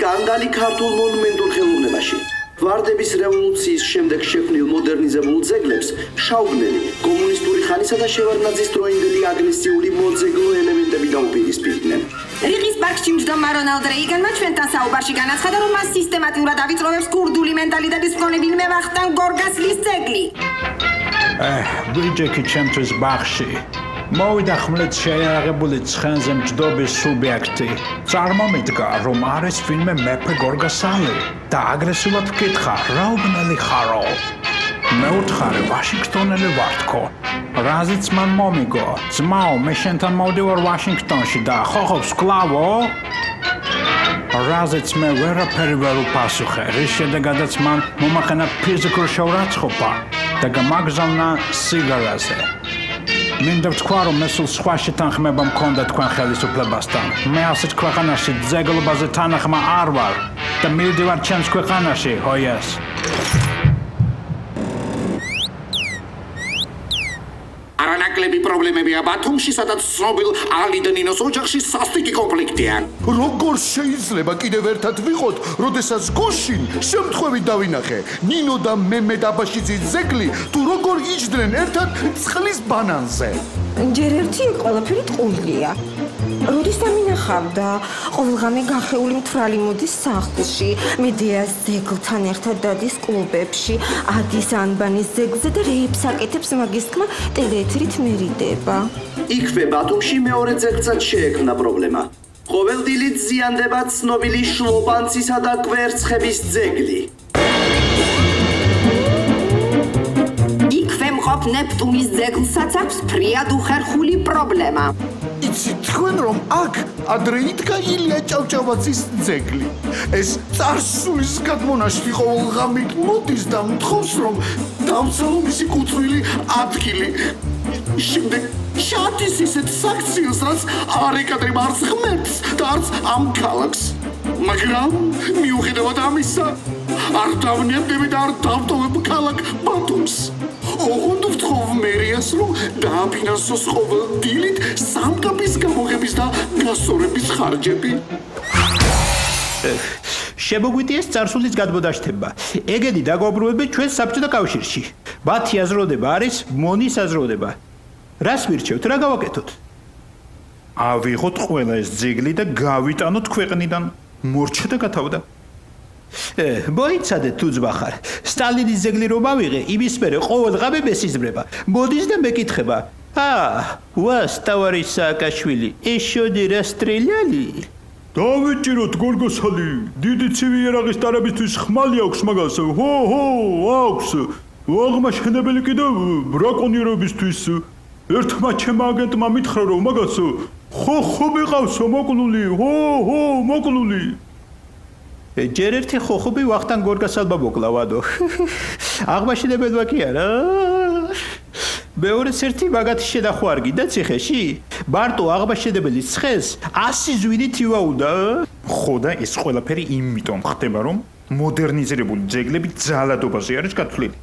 სკანდალი ქართულ მონუმენტურ ხელოვნებაში. ვარდების რევოლუციის შემდეგ შექმნილ მოდერნიზებულ ძეგლებს შაუგნელი, კომუნისტური ხანისა და შევარდნაძის დროინდელი აგრესიული მოძეგლო ელემენტები დაუპირისპირდნენ. რიყის პარკში მჯდომ რონალდ რეიგანმა ჩვენთან საუბარში განაცხადა, რომ მას სისტემატურად ავიწროვებს კურდული მენტალიტეტის მქონე ვახტანგ გორგასლის ძეგლი. ბიჭექი ჩემთვის ბაღში. მოვიდა ხმლეთ შეიარაღებული ცხენზე მჯდობის სუბიექტი. წარმომიდგა, რომ არის ვინმე მეფე გორგასალი და აგრესიულად ვკითხა, რა უბნელი ხარო? მე ვუთხარი, ვაშინგტონელი ვართქო. რაზეც მან მომიგო, ძმაო, მე შენთან მოვდივარ ვაშინგტონში და ხოხობს კლავო? რაზეც მე ვერაფერი ვერ უპასუხე, რის შედეგადაც მან მომახენა ფიზიკურ შეურაცხყოფა და გამაგზავნა სიგარაზე. მინდა ვთქვა, რომ მე სულ სხვა შეთანხმება მქონდა თქვენ ხელისუფლებასთან. მე ასეთ ქვეყანაში ძეგლობაზე თანახმა არ ვარ და მივდივარ ჩემს ქვეყანაში, ჰოიას. არანაკლები პრობლემებია ბათუმში, სადაც ცნობილ ალი და ნინოს ოჯახში სასტიკი კონფლიქტია. როგორ შეიძლება კიდევ ერთად ვიყოთ, როდესაც გუშინ შემთხვევით დავინახე ნინო და მემე დაბაშიძის ძეგლი თუ როგორ იჯდნენ ერთად წყლის ბანანზე. ჯერ ერთი ყველაფერი ტყუილია. როდის დამინახავდა, ყოველღამე გახეული მთვრალი მოდის სახლში, მედეას ძეგლთან ერთად დადის კლუბებში, ადის ანბანის ძეგლზე და რეებს აკეთებს, მაგის თქმა ტელეეთრით მერიდება. იქვე ბათუმში მეორე ძეგლსაც შეექმნა პრობლემა. ყოველდღიურად ზიანდება ცნობილი შლოპანცისა და კვერცხების ძეგლი. იქვე მყოფ ნეპტუნის ძეგლსაც აქვს ფრიად უხერხული პრობლემა. იცით თქვენ რომ აქ ადრე იდგა ილია ჭავჭავაძის ძეგლი. ეს წარსულის გადმონაშთი ყოველღამით მოდის და მთხოვს რომ დავცალო მისი კუთვნილი ადგილი. შემდეგ შატის ისეთ საქციელს, რაც არ ეკადრება არც ღმერთს და არც ამ ქალაქს. მაგრამ მიუხედავად ამისა, არ დავნებდები და არ დავტოვებ ქალაქ ბათუმს. ოღონდ ვთხოვ მერიას, რომ დააფინანსოს ყოველდღიურად სამკაპის გამოღების და გასწორების ხარჯები. შემოგვიტიეს წარსულის გადმოდაშთება. ეგენი დაგობრუნებები ჩვენ საბჭოთა კავშირში. ბათი აზროვნება არის მონის აზროვნება. რას ვირჩევთ, რა გავაკეთოთ? ავიღოთ ყველა ეს ძეგლი და გავიტანოთ ქვეყნიდან. მორჩა და გათავდა. მოიცადეთ თუ ძვახარ. სტალინის ძეგლი რომ ავიღე, იმის მერე ყოველდღე მესიზმრება. მოდის და მეკითხება. вас, товарищ Саакашвили, еще не расстреляли? დავიჭიროთ გორგოსალი, დიდი ცივი იარაღის დარებისთვის ხმალი აქვს მაგას. ჰო, აქვს. აღმაშენებელი კიდევ ბრაკონიერებისთვის. ერთმა ჩემმა აგენტმა მითხრა, რომ მაგას ხო მიყავსო მოკლული. ჰო, მოკლული. ჯერ ერთი ხოხობი ვახტანგ გორგასალმა მოკლავადო. აღმაშენებელმა კი არა. მეორეც ერთი მაგათი შედახვა არ გინდა ციხეში? მარტო აღმაშენებელის ცხენს 100 ზვინით ივაუდა. ხო და ეს ყველაფერი იმიტომ ხდება, რომ მოდერნიზირებული ძეგლები ძალადობაზე არის გათვლილი.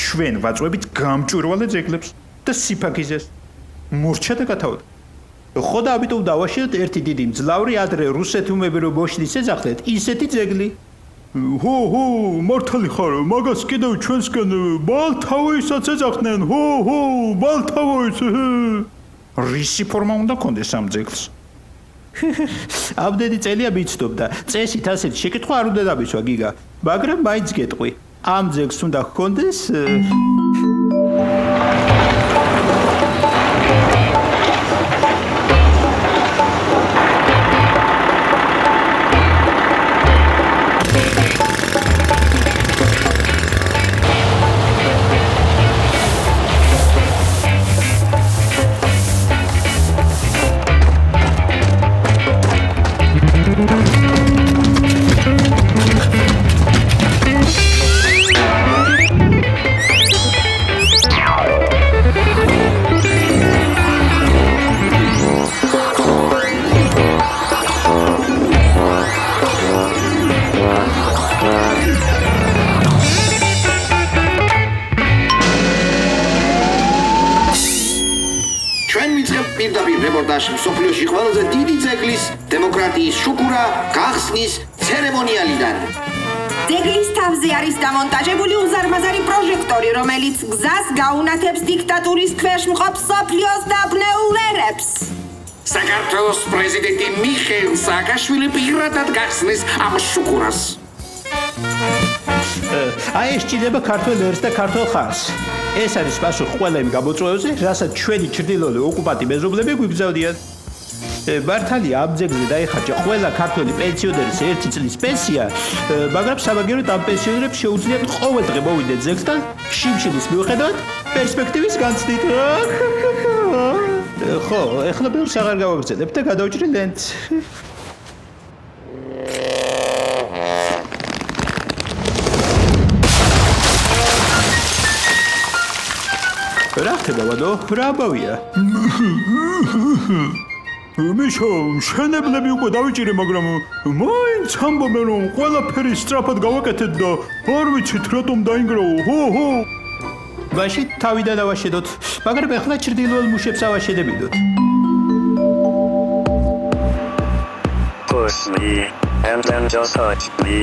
ჩვენ ვაწვევით გამჭვირვალე ძეგლებს და სიფაქიზეს. მორჩა და გათავდა. ხო და ამიტომ დავაშენოთ ერთი დიდი მძლავრი ადრე რუსეთუმები რომ მოშლის ეძახდეთ ისეთი ძეგლი. ჰო, მართალი ხარ, მაგას კიდევ ჩვენსკენ ბალთავოისაც ეძახდნენ. ჰო, ბალთავოიც. რისი ფორმა უნდა კონდეს ამ ძეგლს? ამდენი წელია მიცდობდა. წესით ასეთი შეკითხვა არ უნდა დამისვა გიგა, მაგრამ მაინც გეტყვი. ამ ძეგლს უნდა ჰქონდეს ჩვენ ვიწყებთ პირდაპირ რეპორტაჟს მსოფლიოში ყველაზე დიდი ძეგლის დემოკრატიის შუქურა გახსნის ცერემონიალიდან. ძეგლის თავზე არის დამონტაჟებული უზარმაზარი პროჟექტორი, რომელიც გზას გაუნათებს დიქტატურის ქვეშ მყოფ მსოფლიოს დაბნეულ ერებს. საქართველოს პრეზიდენტი მიხეილ სააკაშვილი პირადად გახსნის ამ შუქურას. აი ეს ჭირდება ქართველ ერს და ქართველ ხარს. ეს არის პასუხი ყველა იმ გამოწვევებზე, რასაც ჩვენი ჩრდილოელი ოკუპანტი მეზობლები გვიგზავნიან. მართალია ამ ძეგლზე დაიხარჯა ყველა ქართველი პენსიონერის 1 წლის პენსია, მაგრამ სამაგიეროდ ამ პენსიონერებს შეუძლიათ ყოველდღე მოვიდნენ ძეგლთან შიმშილის მიუხედავად პერსპექტივის განცდით. ხო, ეხლა ბევრს აღარ გავაგრძელებთ და გადავჭრი ლენტს. რა ხდება ვადო? რა ბავია? მიშო, შენებლები უკვე დავიჭირე, მაგრამ მაინც ამბობენ, რომ ყველაფერი სწრაფად გავაკეთეთ და არ ვიცით რატომ დაინგრაო. ჰო. მაშინ თავიდან ავაშენოთ, მაგრამ ეხლა ჩრდილოელ მუშებს ავაშენებინოთ. Push me and then just touch me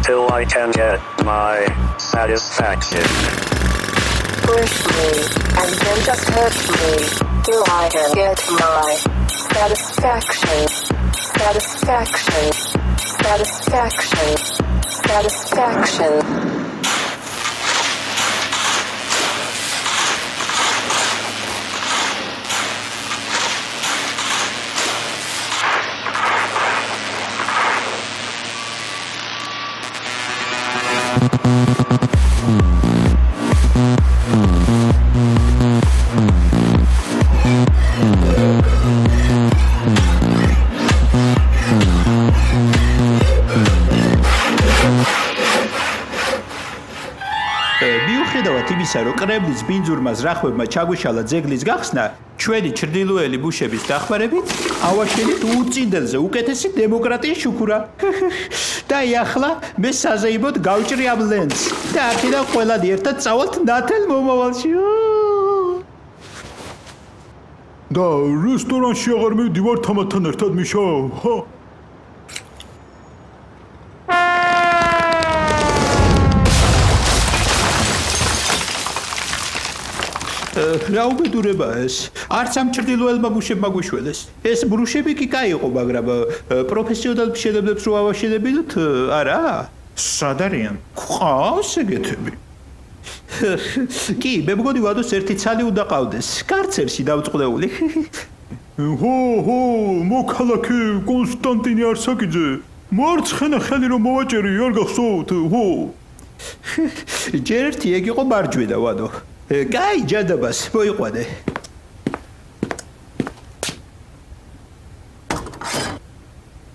till I can get my satisfaction. Push me and then just hurt me till I can get my satisfaction. მიუხედავად იმისა, რომ კრემლის ბინძურმა ზრახვებმა ჩაგვიშალა ძეგლის გახსნა, ჩვენი ჩრდილოელი მუშების დახმარებით ავაშენით უწინდელზე უკეთესი დემოკრატიის შუქურა. და ახლა მე საზეიმოდ გავჭრი ამ ლენტს და აქედან ყველანი ერთად წავალთ ნათელ მომავალში. და რესტორანში აღარ მივდივარ თამათთან ერთად, მიშო. ხო. რა უბედურებაა ეს? არც ამ ჩრდილოელმა მუშებმა გვიშველეს. ეს მრუშები კი კაი იყო, მაგრამ პროფესიონალ მშენებლებს რო ავაშენებინოთ, არა? სად არიან? ყავს ეგეთები? კი, მე მგონი ვადოს ერთი ცალი უნდა ყავდეს. კარცერში დავწყდეული. ჰო, მოქალაქე კონსტანტინე არსაკიძე. მარცხენა ხელი რომ მოვაჭერი, არ გახსოვთ? ჰო. ჯერ ერთი ეგ იყო მარჯვენა, ვადო. კაი, ჯადაბას, მოიყვანე.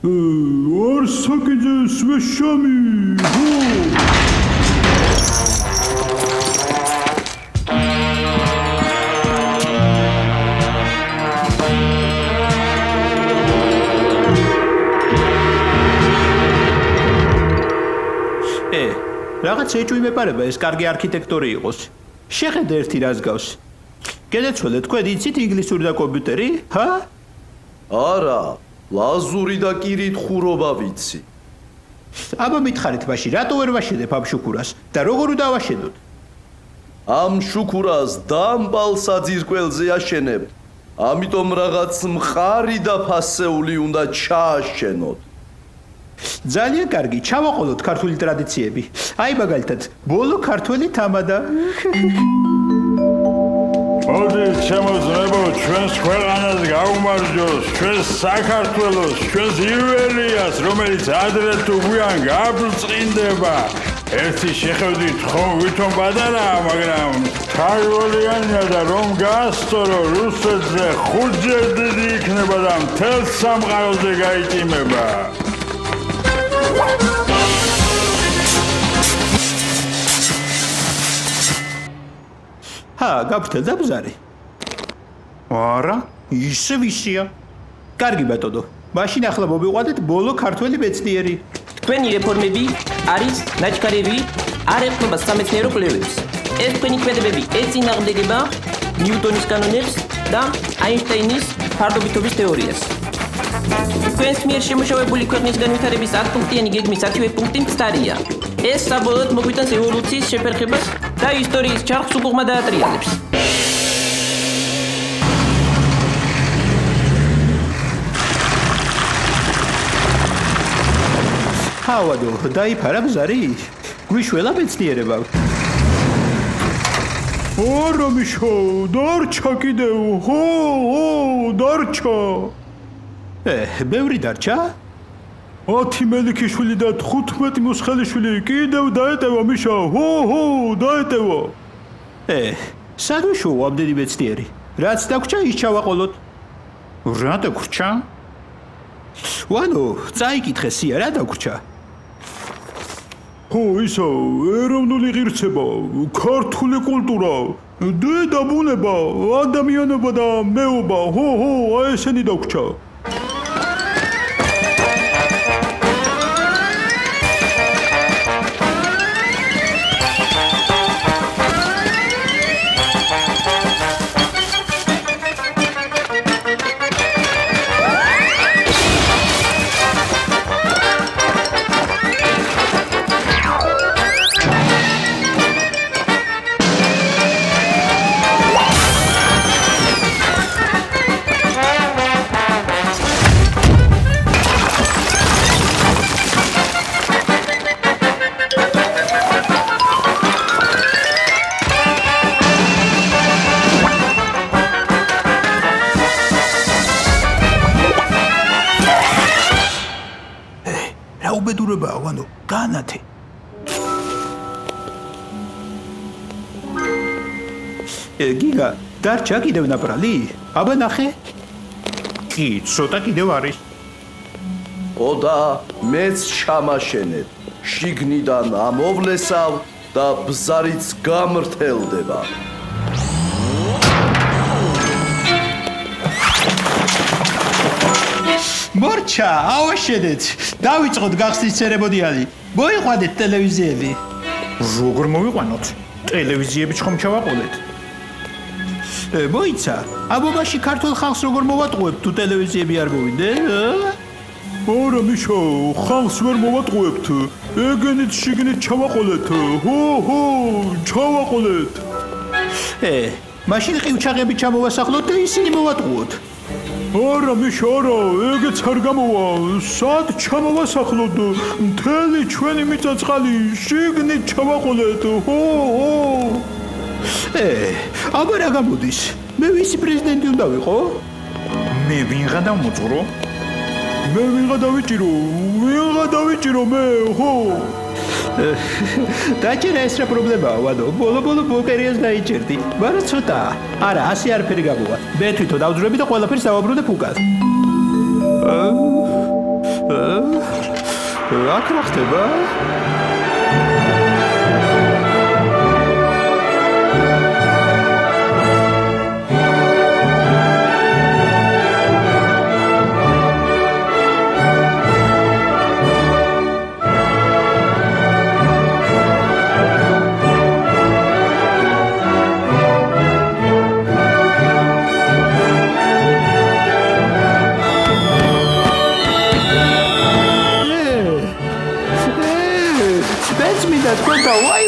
არსაკიძე სვეშამი, ჰო. რაღაც ეჭვი მეპარება ეს კარგი არქიტექტორი იყოს. შეხედე ერთი რას გავს. გენეცვალე თქვენ იცით ინგლისური და კომპიუტერი? ჰა? არა, ლაზური და კირითხურობა ვიცი. აბა მითხარით მაშინ, რატო ვერ ვაშენებ ამ შუქურას და როგორ უნდა ავაშენოთ? ამ შუქურას დამბალ საძირკველზე აშენებ. ამიტომ რაღაც მყარი და ფასეული უნდა ჩააშენოთ. ძალიან კარგი, ჩავაყოლოთ ქართული ტრადიციები. აი მაგალითად, ბოლო ქართველი თამადა. მოდით შემოძნებო ჩვენს ქვეყანას გაუმარჯოს, ჩვენს საქართველოს, ჩვენს იუველიას, რომელიც ადრე თუ გვიან გაბრწყინდება. ერთი შეხედვით ხომ ვითომ პატარაა, მაგრამ თარგოლიანია და რომ გასწორო რუსეთზე 5-ჯერ დიდი იქნება და მთელ სამყაროზე გაიტიმება. გაგვთელდა ბზარი? არა, ისე ვისია. კარგი ბატონო, მაშინ ახლა მოვიყვანეთ ბოლო ქართველი მეცნიერი. თქვენი რეფორმები არის ნაჩქარევი, არ ეხება სამეცნიერო კვლევებს. ეს თქვენი ქმედებები ეწინააღმდეგება ნიუტონის კანონებს და აინშტაინის ფარდობითობის თეორიას. თქვენს მიერ შემუშავებული ქვეყნის განვითარების 10 პუნქტიანი გეგმის 10-ვე პუნქტი მცდარია. ეს საბოლოოდ მოგვიტანს ევოლუციის შეფერხებას და ისტორიის ჩარხს უკუღმა დაატრიალებს. ავადო, დაიფარა გზარი? გვიშველა მეცნიერება. არა მიშო, დარჩა კიდევ. ხო, დარჩა. ბევრი დარჩა? 10 მელიქიშვილი და 15 მუსხელიშვილი კიდევ დაეტევა მიშა. ხო, დაეტევა. სად ვიშოვო ამდენი მეცნიერი? რაც დაგვრჩა ის ჩავაყოლოთ. რა დაგვრჩა? ვანო, წაიკითხე სია, რა დაგვრჩა? ხო, ისა, ეროვნული ღირსება, ქართული კულტურა, დედა ბუნება, ადამიანობა და მეობა. ხო, აი ესენი დაგვრჩა. ვანო, განათე. გიგა, დარჩა კიდევ ნაპრალი? აბა ნახე. კი, ცოტა კიდევ არის. ოდა მეც ჩამაშენებ. შიგნიდან ამოვლესავ და ბზარიც გამრთელდება. მორჩა, ავაშენეთ. დავიწყოთ გახსნის ცერემონიალი. მოიყვანეთ ტელევიზიები. როგორ მოვიყვანოთ? ტელევიზიები ხომ ჩავაყოლეთ? მოიცა, ამობაში ქართულ ხალხს როგორ მოვატყუებთ თუ ტელევიზიები არ მოვიდნენ? არა მიშო, ხალხს ვერ მოვატყუებთ. ეგენით შიგნით ჩავაყოლეთ. ხო, ჩავაყოლეთ. მაშინ ყივჩაღები ჩამოვასახლოთ და ისინი მოვატყუოთ. არა მიშო, არა, ეგეც არ გამოვა. სად ჩამოვასახლოთ? მთელი ჩვენი მიწა-წყალი შიგნით ჩავაყოლეთ. ხო. აბა რა გამოდის? მე ვისი პრეზიდენტი უნდა ვიყო? მე ვინღა დავმოწყრო? მე ვინღა დავიჭირო მე, ხო? დაჭერა ეს რა პრობლემაა, ვადო? ბოლო ბოკერიას დაიჭერდი. მაგრამ ცოტა. არა, ასე არაფერი გამოვა. მე თვითონ დავძვრები და ყველაფერს დავაბრუნებ უკან. აქ რა ხდება? ვაი